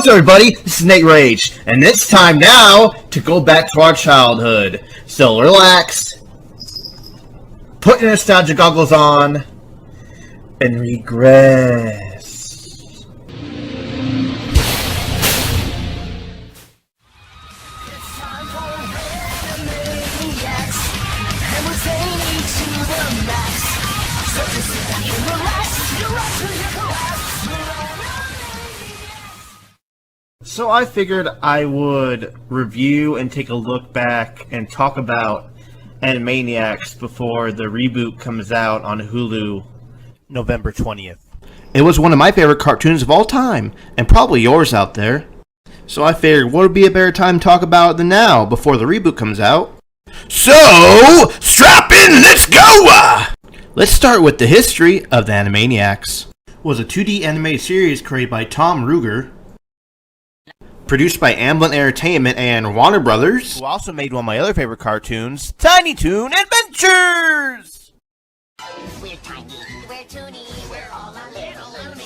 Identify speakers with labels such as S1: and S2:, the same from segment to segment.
S1: What's up, everybody? This is Nate Rage, and it's time now to go back to our childhood. So relax, put your nostalgia goggles on, and regress. So I figured I would review and take a look back and talk about Animaniacs before the reboot comes out on Hulu November 20th. It was one of my favorite cartoons of all time, and probably yours out there. So I figured what would be a better time to talk about it than now, before the reboot comes out. So, strap in, let's go! Let's start with the history of the Animaniacs. It was a 2D animated series created by Tom Ruegger, produced by Amblin Entertainment and Warner Brothers, who also made one of my other favorite cartoons, Tiny Toon Adventures!
S2: We're tiny, we're toony, we're all a little loony.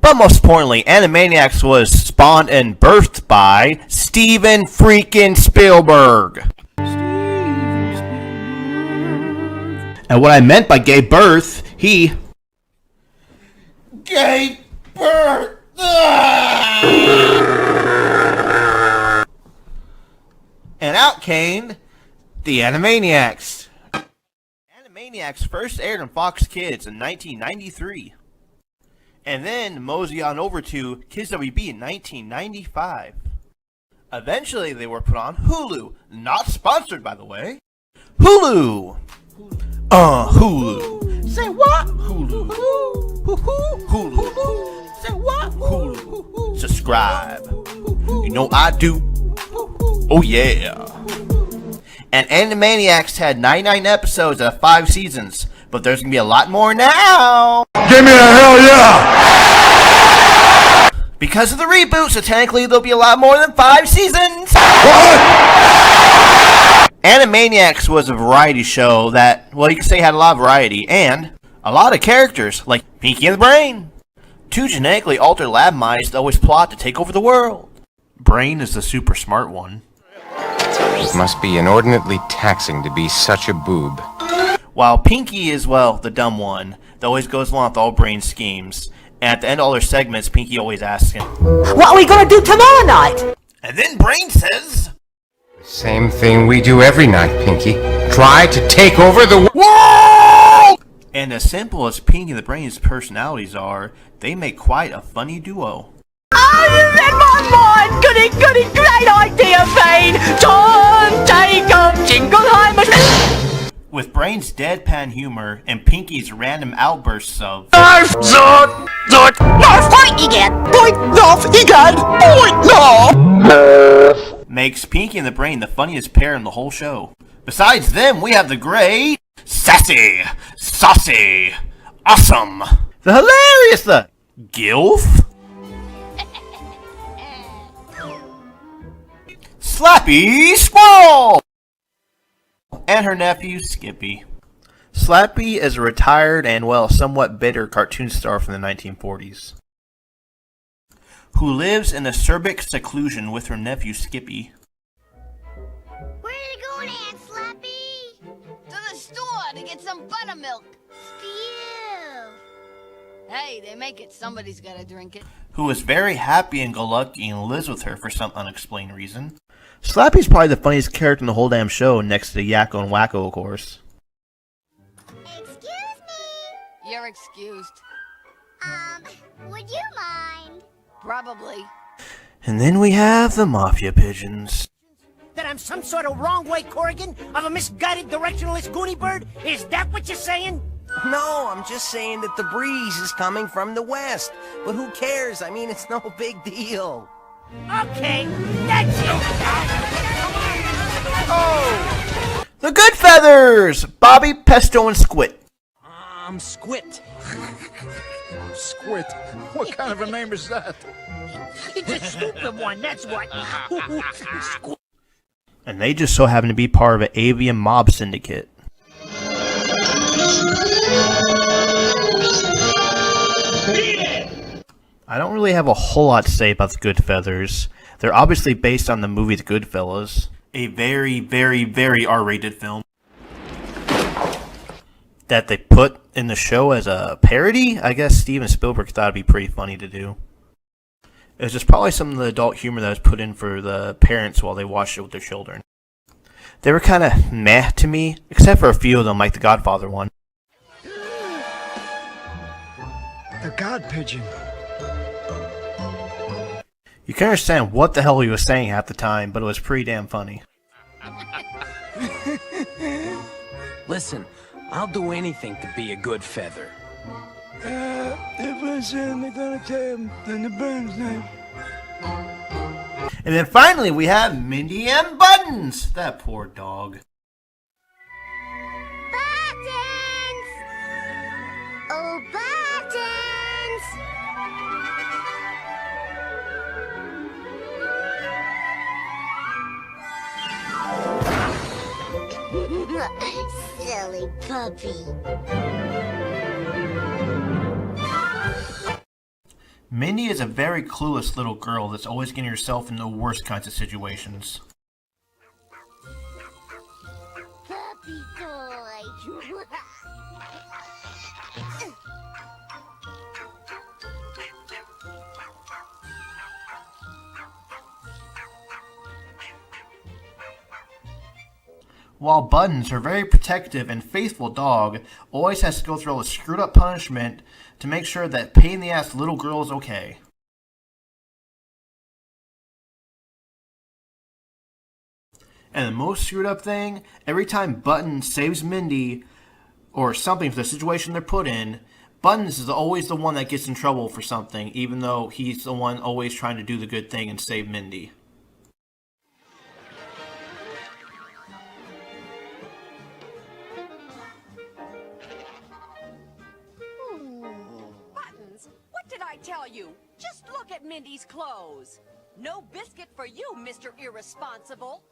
S1: But most importantly, Animaniacs was spawned and birthed by Steven freaking Spielberg. And what I meant by gave birth, he gave birth. And out came the Animaniacs. Animaniacs first aired on Fox Kids in 1993. And then mosey on over to Kids WB in 1995. Eventually they were put on Hulu. Not sponsored, by the way. Hulu! Hulu. Say what? Hulu. Hulu. Say what? Hulu. Subscribe. You know I do. Oh yeah. And Animaniacs had 99 episodes out of 5 seasons. But there's gonna be a lot more now.
S3: Give me a hell yeah!
S1: Because of the reboot, so technically there'll be a lot more than 5 seasons.
S3: What?
S1: Animaniacs was a variety show that, well, you could say had a lot of variety and a lot of characters, like Pinky and the Brain. 2 genetically altered lab mice that always plot to take over the world. Brain is the super smart one.
S4: It must be inordinately taxing to be such a boob.
S1: While Pinky is, well, the dumb one that always goes along with all Brain's schemes. And at the end of all their segments, Pinky always asks him,
S5: "What are we gonna do tomorrow night?"
S1: And then Brain says,
S4: Same thing we do every night, Pinky. Try to take over the world!
S1: And as simple as Pinky and the Brain's personalities are, they make quite a funny duo.
S5: Oh, you read my mind! Goody, goody, great idea, Vane! John Jacob Jingleheimer!
S1: With Brain's deadpan humor and Pinky's random outbursts of
S3: Knife, Zod, Zod,
S5: Knife, point again!
S3: point, Knife, egad, point, no!
S1: makes Pinky and the Brain the funniest pair in the whole show. Besides them, we have the great, sassy, saucy, awesome, the hilarious, the Gilf, Slappy Squirrel, and her nephew, Skippy. Slappy is a retired and, well, somewhat bitter cartoon star from the 1940s, who lives in acerbic seclusion with her nephew, Skippy.
S2: Where are you going, Aunt Slappy?
S6: To the store to get some buttermilk.
S2: Stew.
S6: Hey, they make it. Somebody's gotta drink it.
S1: Who is very happy and go lucky and lives with her for some unexplained reason. Slappy's probably the funniest character in the whole damn show, next to Yakko and Wacko, of course.
S2: Excuse me.
S6: You're excused.
S2: Would you mind?
S6: Probably.
S1: And then we have the Mafia Pigeons.
S7: That I'm some sort of wrong way Corrigan of a misguided directionalist Goonie bird? Is that what you're saying?
S8: No, I'm just saying that the breeze is coming from the west. But who cares? I mean, it's no big deal.
S7: Okay, that's it.
S1: Oh! The Good Feathers! Bobby, Pesto, and Squid.
S7: Squit.
S3: Squid, what kind of a name is that?
S7: It's a stupid one, that's what.
S1: And they just so happen to be part of an avian mob syndicate. I don't really have a whole lot to say about the Goodfeathers. They're obviously based on the movie The Goodfellas, a very, very, very R-rated film that they put in the show as a parody. I guess Steven Spielberg thought it'd be pretty funny to do. It was just probably some of the adult humor that was put in for the parents while they watched it with their children. They were kind of meh to me, except for a few of them, like the Godfather one.
S3: The God Pigeon.
S1: You can understand what the hell he was saying at the time, but it was pretty damn funny.
S8: Listen, I'll do anything to be a good feather.
S3: If I say they're gonna tell him, then the burn's name.
S1: And then finally we have Mindy and Buttons! That poor dog.
S2: Buttons! Oh, Buttons! Silly puppy.
S1: Mindy is a very clueless little girl that's always getting herself in the worst kinds of situations.
S2: Puppy toy.
S1: While Buttons, her very protective and faithful dog, always has to go through all the screwed up punishment to make sure that pain-in-the-ass little girl is okay. And the most screwed up thing, every time Buttons saves Mindy or something for the situation they're put in, Buttons is always the one that gets in trouble for something, even though he's the one always trying to do the good thing and save Mindy.
S5: Buttons, what did I tell you? Just look at Mindy's clothes. No biscuit for you, Mr. Irresponsible.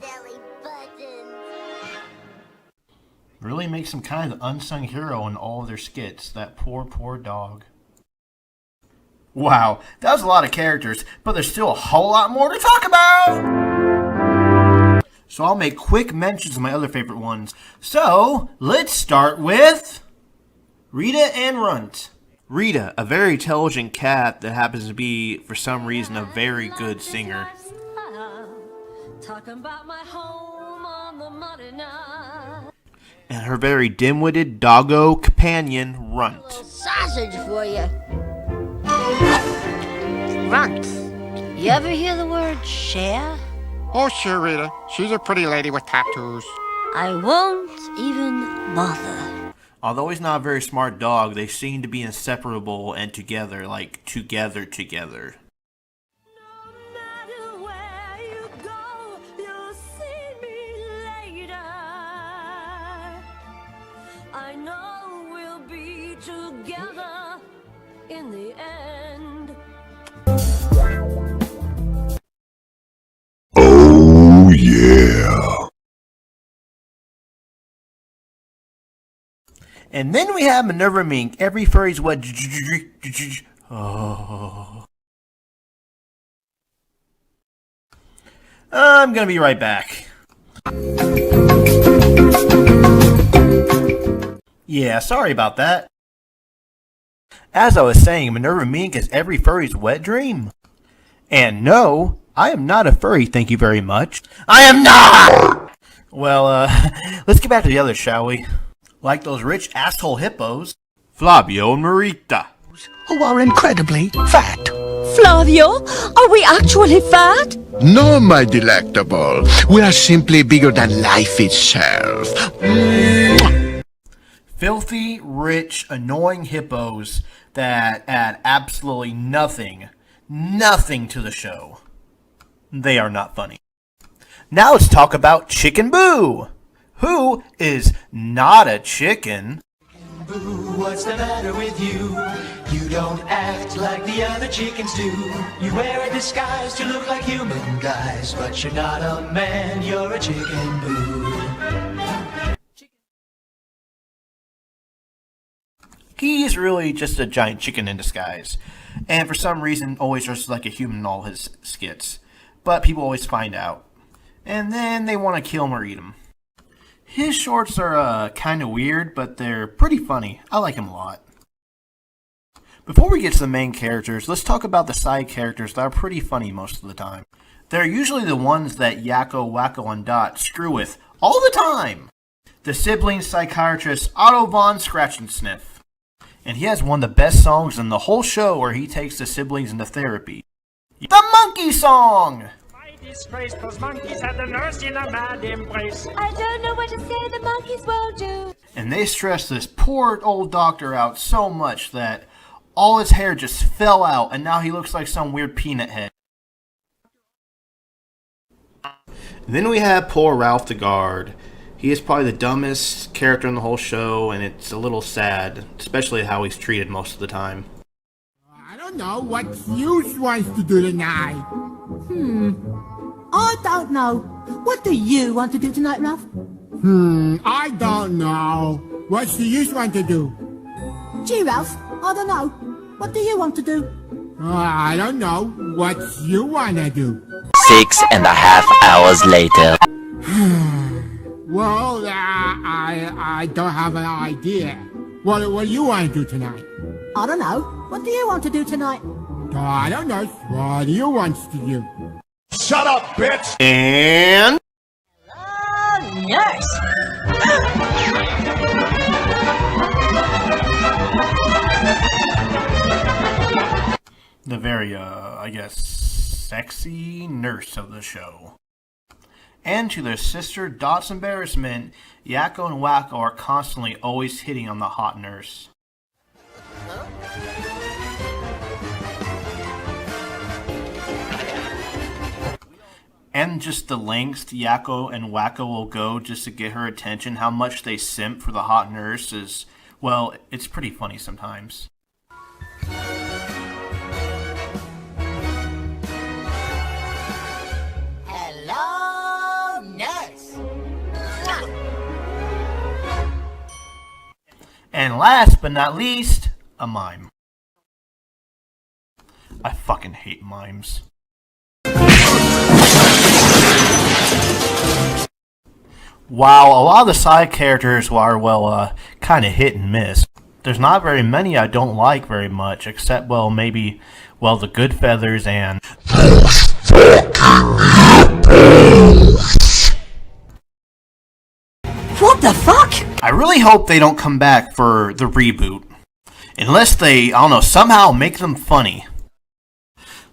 S2: Silly Buttons.
S1: Really makes him kind of the unsung hero in all of their skits. That poor, poor dog. Wow, that was a lot of characters, but there's still a whole lot more to talk about! So I'll make quick mentions of my other favorite ones. So, let's start with Rita and Runt. Rita, a very intelligent cat that happens to be, for some reason, a very good singer.
S5: Talking about my home on the muddy night.
S1: And her very dim-witted doggo companion, Runt.
S2: Sausage for you. Runt. You ever hear the word share?
S3: Oh, sure, Rita. She's a pretty lady with tattoos.
S2: I won't even bother.
S1: Although he's not a very smart dog, they seem to be inseparable and together, like together.
S5: No matter where you go, you'll see me later. I know we'll be together in the end.
S3: Oh, yeah.
S1: And then we have Minerva Mink, every furry's wet. Oh. I'm gonna be right back. Yeah, sorry about that. As I was saying, Minerva Mink is every furry's wet dream. And no, I am not a furry, thank you very much. I am not! Well, let's get back to the others, shall we? Like those rich asshole hippos, Flavio and Marita.
S3: Who are incredibly fat.
S5: Flavio, are we actually fat?
S3: No, my delectable. We are simply bigger than life itself.
S1: Filthy, rich, annoying hippos that add absolutely nothing to the show. They are not funny. Now let's talk about Chicken Boo, who is not a chicken.
S9: Boo, what's the matter with you? You You don't act like the other chickens do. You wear a disguise to look like human guys, but you're not a man, you're a chicken boo.
S1: He's really just a giant chicken in disguise, and for some reason always dresses like a human in all his skits. But people always find out, and then they want to kill him or eat him. His shorts are kind of weird, but they're pretty funny. I like him a lot. Before we get to the main characters, let's talk about the side characters that are pretty funny most of the time. They're usually the ones that Yakko, Wacko, and Dot screw with all the time. The sibling psychiatrist Otto von Scratch and Sniff. And he has one of the best songs in the whole show where he takes the siblings into therapy. The Monkey Song!
S10: My disgrace, those monkeys had the nurse in a mad embrace.
S11: I don't know what to say, the monkeys won't do.
S1: And they stress this poor old doctor out so much that all his hair just fell out and now he looks like some weird peanut head. Then we have poor Ralph the Guard. He is probably the dumbest character in the whole show, and it's a little sad, especially how he's treated most of the time.
S12: I don't know what you wants to do tonight.
S13: I don't know. What do you want to do tonight, Ralph?
S12: I don't know. What do you want to do?
S13: Gee, Ralph, I don't know. What do you want to do?
S12: I don't know. What you want to do?
S14: 6.5 hours later.
S12: Well, I don't have an idea. What do you want to do tonight?
S13: I don't know. What do you want to do tonight?
S12: I don't know. What do you want to do?
S3: Shut up, bitch!
S1: And...
S11: Nurse!
S1: the very, I guess, sexy nurse of the show. And to their sister Dot's embarrassment, Yakko and Wacko are constantly always hitting on the hot nurse. And just the lengths Yakko and Wacko will go just to get her attention, how much they simp for the hot nurse is, well, it's pretty funny sometimes.
S2: Hello, nurse.
S1: And last but not least, a mime. I fucking hate mimes. While a lot of the side characters are, well, kind of hit and miss, there's not very many I don't like very much, except, well, maybe, well, the Good Feathers and...
S13: What the fuck?
S1: I really hope they don't come back for the reboot. Unless they, I don't know, somehow make them funny.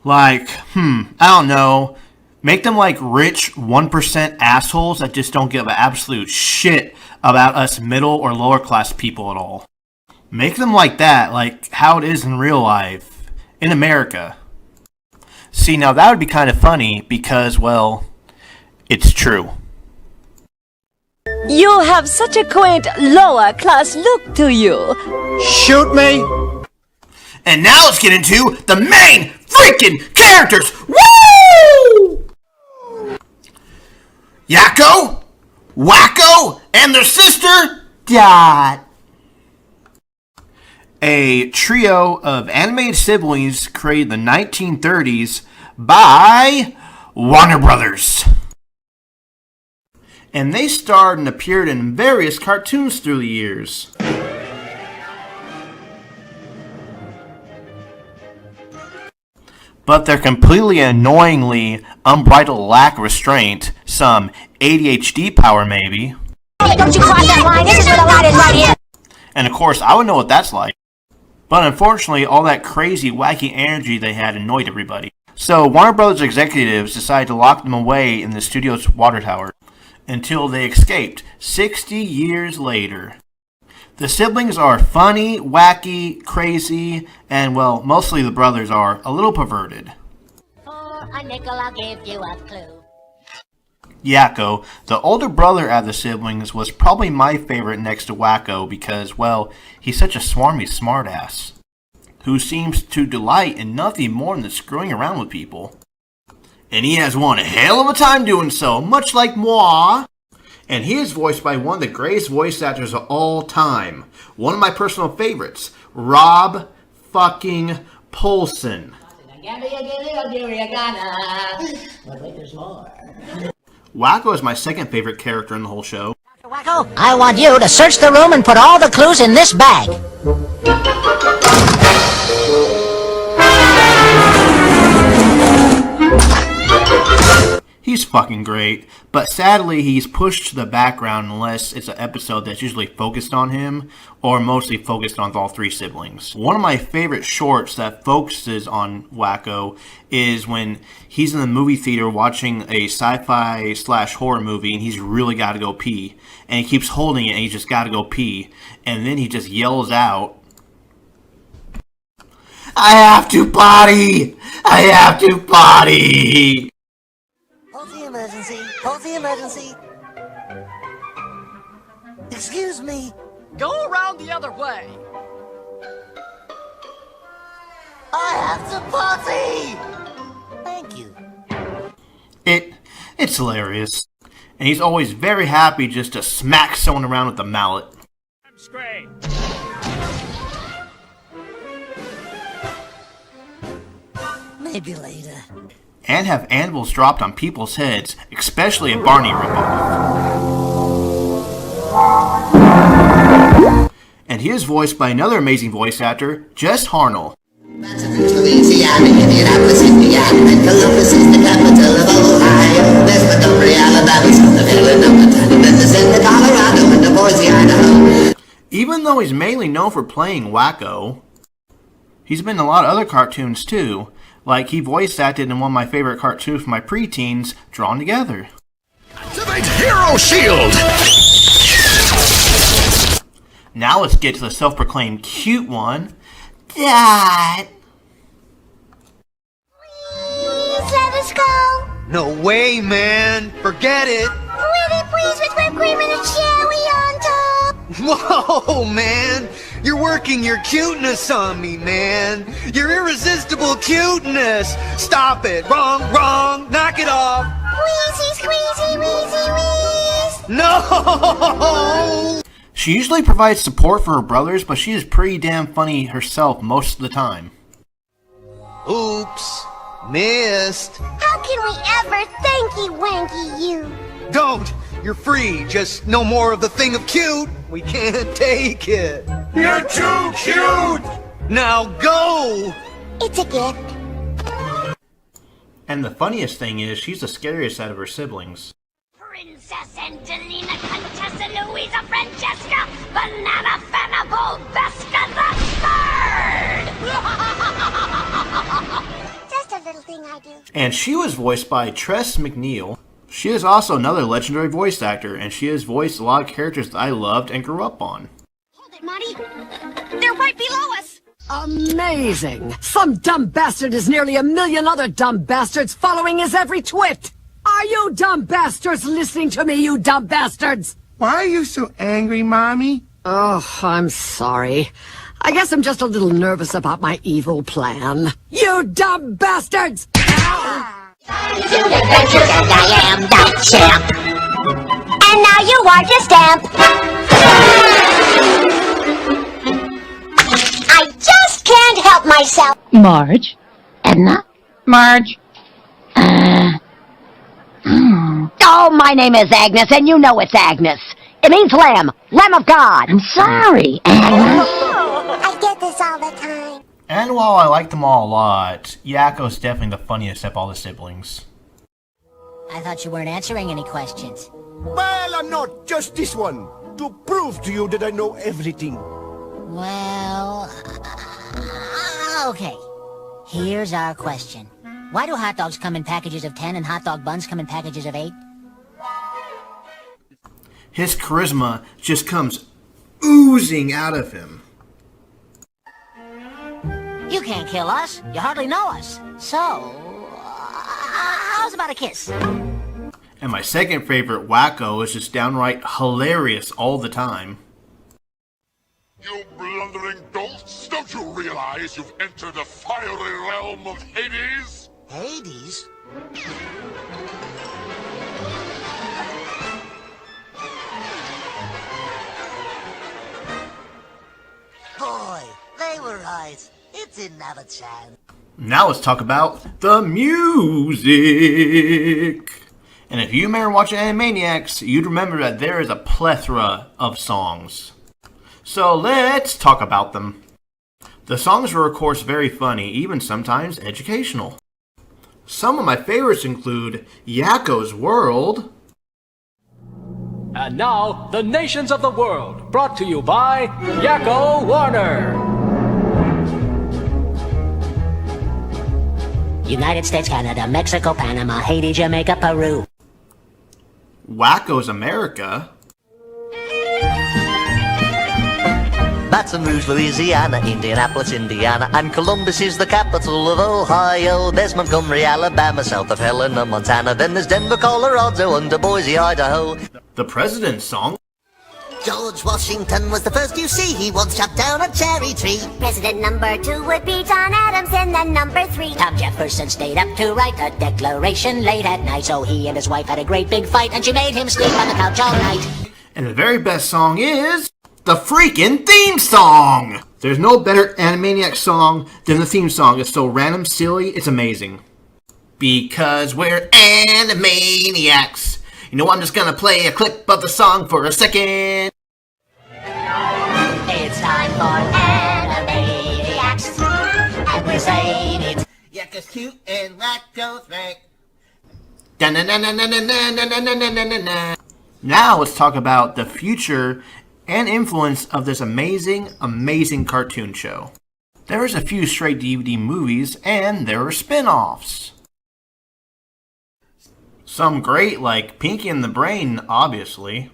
S1: Like, I don't know. Make them like rich 1% assholes that just don't give an absolute shit about us middle or lower class people at all. Make them like that, like how it is in real life, in America. See, now that would be kind of funny because, well, it's true.
S11: You have such a quaint lower class look to you.
S1: Shoot me! And now let's get into the main freaking characters! Woo! Yakko, Wacko, and their sister, Dot. A trio of animated siblings created in the 1930s by Warner Brothers. And they starred and appeared in various cartoons through the years. But their completely annoyingly unbridled lack of restraint, some ADHD power maybe.
S11: Hey, don't you cross that line, this is where the line is right here.
S1: And of course, I would know what that's like. But unfortunately, all that crazy, wacky energy they had annoyed everybody. So Warner Brothers executives decided to lock them away in the studio's water tower until they escaped 60 years later. The siblings are funny, wacky, crazy, and, well, mostly the brothers are a little perverted.
S2: For a nickel, I'll give you a clue.
S1: Yakko, the older brother of the siblings, was probably my favorite next to Wacko because, well, he's such a smarmy smartass. who seems to delight in nothing more than screwing around with people. And he has one hell of a time doing so, much like moi. And he is voiced by one of the greatest voice actors of all time. One of my personal favorites, Rob fucking Paulsen.
S7: But wait, there's more.
S1: Wacko is my second favorite character in the whole show.
S7: Wacko, I want you to search the room and put all the clues in this bag.
S1: He's fucking great, but sadly he's pushed to the background unless it's an episode that's usually focused on him, or mostly focused on all three siblings. One of my favorite shorts that focuses on Wacko is when he's in the movie theater watching a sci-fi / horror movie and he's really got to go pee. And he keeps holding it and he's just got to go pee. And then he just yells out, "I have to potty! I have to potty!"
S7: Hold the emergency. Hold the emergency. Excuse me.
S5: Go around the other way.
S7: I have to potty! Thank you.
S1: It's hilarious. And he's always very happy just to smack someone around with a mallet.
S10: That's great.
S7: Maybe later.
S1: And have anvils dropped on people's heads, especially a Barney ripoff. And he is voiced by another amazing voice actor, Jess Harnell.
S15: Louisiana, Indianapolis, Indiana, and Columbus is the capital of Ohio. There's Montgomery, Alabama, Summerville, Memphis, and the Colorado, and the Boise, Idaho.
S1: Even though he's mainly known for playing Wacko, he's been in a lot of other cartoons too. Like he voice acted in one of my favorite cartoons from my preteens, Drawn Together.
S3: Activate Hero Shield!
S1: Now let's get to the self-proclaimed cute one, Dad.
S2: Please let us go.
S16: No way, man. Forget it.
S2: Pretty please with whipped cream and a cherry on top.
S16: Whoa, man. You're working your cuteness on me, man. Your irresistible cuteness. Stop it. Wrong, wrong. Knock it off.
S2: Wheezy, squeezy, wheezy, wheeze.
S16: No!
S1: She usually provides support for her brothers, but she is pretty damn funny herself most of the time.
S16: Oops. Missed.
S2: How can we ever thanky wanky you?
S16: Don't. You're free. Just no more of the thing of cute. We can't take it. You're too cute. Now go.
S2: It's a gift.
S1: And the funniest thing is, she's the scariest out of her siblings.
S2: Princess Angelina, Contessa Louisa, Francesca, Banana Fannibal, Vesca the Third! Just a little thing I do.
S1: And she was voiced by Tress MacNeille. She is also another legendary voice actor, and she has voiced a lot of characters that I loved and grew up on.
S2: Hold it, Marty. They're right below us.
S5: Amazing. Some dumb bastard is nearly a million other dumb bastards following his every twit. Are you dumb bastards listening to me, you dumb bastards?
S12: Why are you so angry, Mommy?
S5: Oh, I'm sorry. I guess I'm just a little nervous about my evil plan. You dumb bastards!
S2: Adventures and I am that champ. And now you want your stamp. I just can't help myself.
S11: Marge?
S2: Edna?
S11: Marge?
S17: Oh, my name is Agnes, and you know it's Agnes. It means lamb. Lamb of God.
S11: I'm sorry, Agnes.
S2: I get this all the time.
S1: And while I like them all a lot, Yakko's definitely the funniest of all the siblings.
S7: I thought you weren't answering any questions.
S18: Well, I'm not. Just this one. To prove to you that I know everything.
S7: Well, okay. Here's our question. Why do hot dogs come in packages of 10 and hot dog buns come in packages of 8?
S1: His charisma just comes oozing out of him.
S7: You can't kill us. You hardly know us. So, how's about a kiss?
S1: And my second favorite, Wacko, is just downright hilarious all the time.
S19: You blundering dolts! Don't you realize you've entered the fiery realm of Hades?
S8: Hades?
S20: Boy, they were right. It didn't have a chance.
S1: Now let's talk about the music. And if you remember watching Animaniacs, you'd remember that there is a plethora of songs. So let's talk about them. The songs were of course very funny, even sometimes educational. Some of my favorites include Yakko's World.
S21: And now, the nations of the world, brought to you by Yakko Warner.
S7: United States, Canada, Mexico, Panama, Haiti, Jamaica, Peru.
S1: Wacko's America.
S20: Baton Rouge, Louisiana, Indianapolis, Indiana, and Columbus is the capital of Ohio. There's Montgomery, Alabama, south of Helena, Montana. Then there's Denver, Colorado, under Boise, Idaho.
S1: The President's Song.
S20: George Washington was the first you see. He once chopped down a cherry tree.
S2: President number 2 would be John Adams, and then number 3.
S7: Tom Jefferson stayed up to write the Declaration late at night, so he and his wife had a great big fight, and she made him sleep on the couch all night.
S1: And the very best song is the freaking theme song! There's no better Animaniacs song than the theme song. It's so random, silly, it's amazing. Because we're Animaniacs. You know, I'm just gonna play a clip of the song for a second.
S7: It's time for Animaniacs, and we're saying it.
S1: Yakko's cute and Wacko's rank. Now let's talk about the future and influence of this amazing cartoon show. There was a few straight DVD movies, and there were spin-offs. Some great, like Pinky and the Brain, obviously.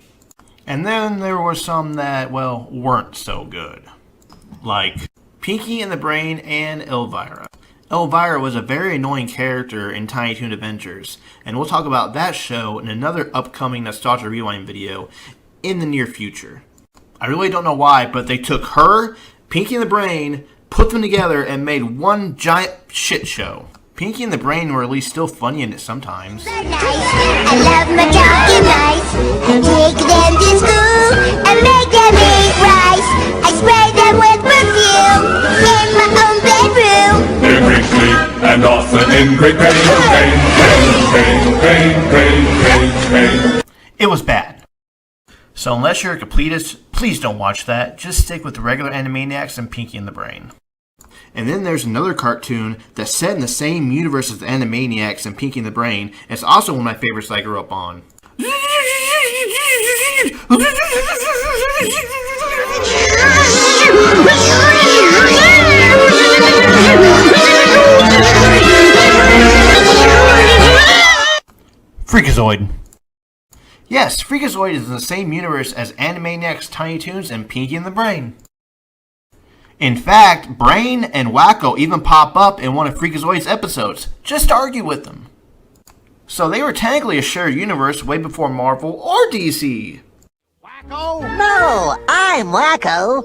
S1: And then there were some that, well, weren't so good. Like Pinky and the Brain and Elvira. Elvira was a very annoying character in Tiny Toon Adventures, and we'll talk about that show in another upcoming Nostalgia Rewind video in the near future. I really don't know why, but they took her, Pinky and the Brain, put them together, and made one giant shit show. Pinky and the Brain were at least still funny in it sometimes.
S2: I love my talking mice. Take them to school and make them eat rice. I spray them with perfume in my own bedroom.
S19: In great sleep and often in great pain. Pain.
S1: It was bad. So unless you're a completist, please don't watch that. Just stick with the regular Animaniacs and Pinky and the Brain. And then there's another cartoon that's set in the same universe as the Animaniacs and Pinky and the Brain. It's also one of my favorites that I grew up on. Freakazoid. Yes, Freakazoid is in the same universe as Animaniacs, Tiny Toons, and Pinky and the Brain. In fact, Brain and Wacko even pop up in one of Freakazoid's episodes, just to argue with them. So they were technically a shared universe way before Marvel or DC.
S20: Wacko? No, I'm Wacko.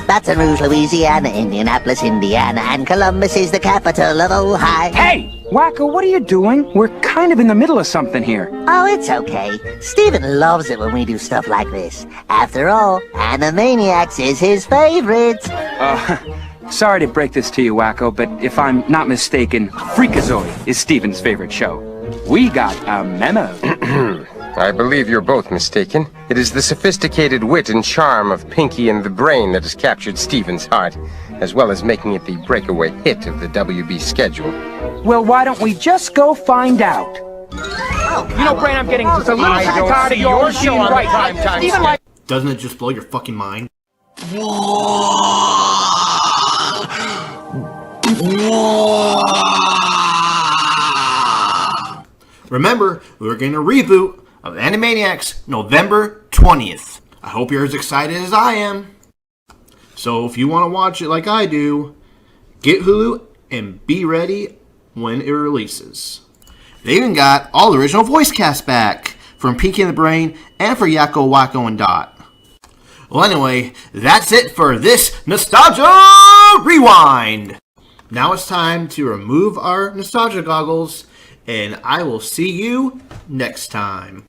S20: Baton Rouge, Louisiana, Indianapolis, Indiana, and Columbus is the capital of Ohio.
S22: Hey! Wacko, what are you doing? We're kind of in the middle of something here.
S20: Oh, it's okay. Steven loves it when we do stuff like this. After all, Animaniacs is his favorite.
S22: Sorry to break this to you, Wacko, but if I'm not mistaken, Freakazoid is Steven's favorite show. We got a memo.
S4: I believe you're both mistaken. It is the sophisticated wit and charm of Pinky and the Brain that has captured Steven's heart, as well as making it the breakaway hit of the WB schedule.
S22: Well, why don't we just go find out? You know, Brain, I'm getting just a little tired of your show on right. Steven, like...
S1: Doesn't it just blow your fucking mind? Remember, we're getting a reboot of Animaniacs November 20th. I hope you're as excited as I am. So if you want to watch it like I do, get Hulu and be ready when it releases. They even got all the original voice cast back from Pinky and the Brain and for Yakko, Wacko, and Dot. Well, anyway, that's it for this Nostalgia Rewind. Now it's time to remove our nostalgia goggles, and I will see you next time.